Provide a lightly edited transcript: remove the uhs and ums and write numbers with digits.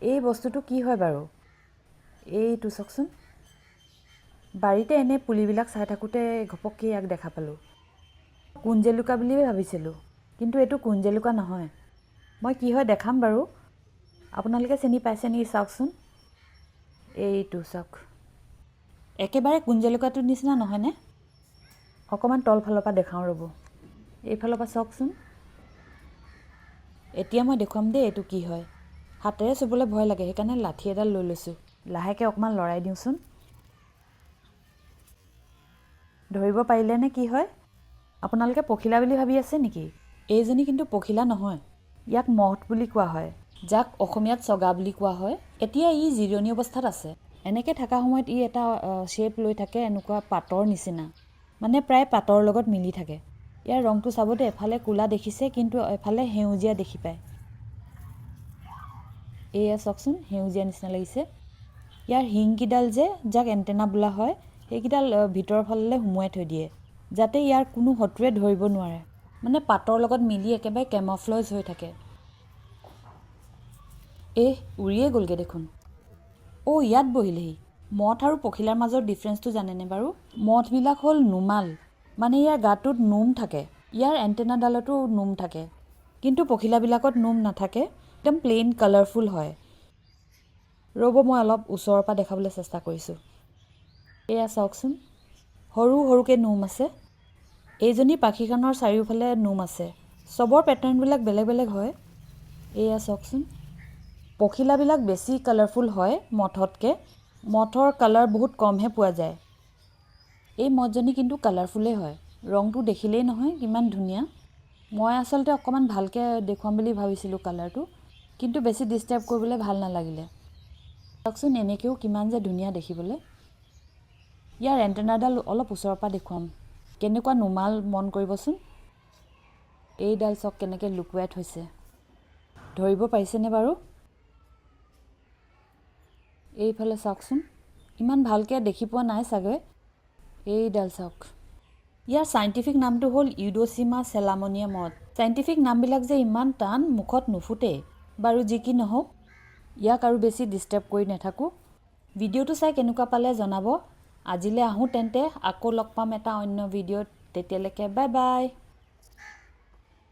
এই বস্তুটো কি হয় বাৰু এইটো চাওকচোন বাৰীতে এনে পুলিবিলাক চাই থাকোঁতে ঘপককৈ ইয়াক দেখা পালোঁ কুঞ্জেলুকা বুলিয়ে ভাবিছিলোঁ কিন্তু এইটো কুঞ্জেলুকা নহয় মই কি হয় দেখাম বাৰু আপোনালোকে চিনি পাইছে নেকি চাওকচোন এইটো চাওক একেবাৰে কুঞ্জেলুকাটোৰ নিচিনা নহয়নে অকণমান তলফালৰ পৰা দেখাওঁ ৰ'ব এইফালৰ পৰা চাওকচোন এতিয়া মই দেখুৱাম দেই এইটো কি হয় হাতেৰে চুবলৈ ভয় লাগে সেইকাৰণে লাঠি এডাল লৈ লৈছোঁ লাহেকৈ অকণমান লৰাই দিওঁচোন ধৰিব পাৰিলেনে কি হয় আপোনালোকে পখিলা বুলি ভাবি আছে নেকি এইজনী কিন্তু পখিলা নহয় ইয়াক মথ বুলি কোৱা হয় যাক অসমীয়াত চগা বুলি কোৱা হয় এতিয়া ই জিৰণি অৱস্থাত আছে এনেকৈ থকা সময়ত ই এটা শ্বেপ লৈ থাকে এনেকুৱা পাতৰ নিচিনা মানে প্ৰায় পাতৰ লগত মিলি থাকে ইয়াৰ ৰংটো চাব দেই এফালে ক'লা দেখিছে কিন্তু এফালে সেউজীয়া দেখি পায় এয়া চাওকচোন সেউজীয়া নিচিনা লাগিছে ইয়াৰ শিংকেইডাল যে যাক এণ্টেনা বোলা হয় সেইকেইডাল ভিতৰৰ ফালে সুমুৱাই থৈ দিয়ে যাতে ইয়াৰ কোনো শত্ৰুৱে ধৰিব নোৱাৰে মানে পাতৰ লগত মিলি একেবাৰে কেমফ্লজ হৈ থাকে উৰিয়ে গ'লগৈ দেখোন ইয়াত বহিলেহি মথ আৰু পখিলাৰ মাজৰ ডিফাৰেঞ্চটো জানেনে বাৰু মথবিলাক হ'ল নোমাল মানে ইয়াৰ গাটোত নোম থাকে ইয়াৰ এণ্টেনাডালতো নোম থাকে কিন্তু পখিলাবিলাকত নোম নাথাকে একদম প্লেইন কালাৰফুল হয় ৰ'ব মই অলপ ওচৰৰ পৰা দেখাবলৈ চেষ্টা কৰিছোঁ এয়া চাওকচোন সৰু সৰুকৈ নোম আছে এইজনী পাখিখনৰ চাৰিওফালে নোম আছে চবৰ পেটাৰ্ণবিলাক বেলেগ বেলেগ হয় এয়া চাওকচোন পখিলাবিলাক বেছি কালাৰফুল হয় মথতকৈ মথৰ কালাৰ বহুত কমহে পোৱা যায় এই মথজনী কিন্তু কালাৰফুলেই হয় ৰংটো দেখিলেই নহয় কিমান ধুনীয়া মই আচলতে অকণমান ভালকৈ দেখুৱাম বুলি ভাবিছিলোঁ কালাৰটো কিন্তু বেছি ডিষ্টাৰ্ব কৰিবলৈ ভাল নালাগিলে চাওকচোন এনেকৈও কিমান যে ধুনীয়া দেখিবলৈ ইয়াৰ এণ্টেনাডাল অলপ ওচৰৰ পৰা দেখুৱাম কেনেকুৱা নোমাল মন কৰিবচোন এইডাল চাওক কেনেকৈ লুকুৱাই থৈছে ধৰিব পাৰিছেনে বাৰু এইফালে চাওকচোন ইমান ভালকৈ দেখি পোৱা নাই চাগৈ এইডাল চাওক ইয়াৰ চাইণ্টিফিক নামটো হ'ল ইউডচিমা চেলামনিয়া মথ চাইণ্টিফিক নামবিলাক যে ইমান টান মুখত নুফুটে বাৰু যি কি নহওক ইয়াক আৰু বেছি ডিষ্টাৰ্ব কৰি নাথাকোঁ ভিডিঅ'টো চাই কেনেকুৱা পালে জনাব আজিলৈ আহোঁ তেন্তে আকৌ লগ পাম এটা অন্য ভিডিঅ'ত তেতিয়ালৈকে বাই বাই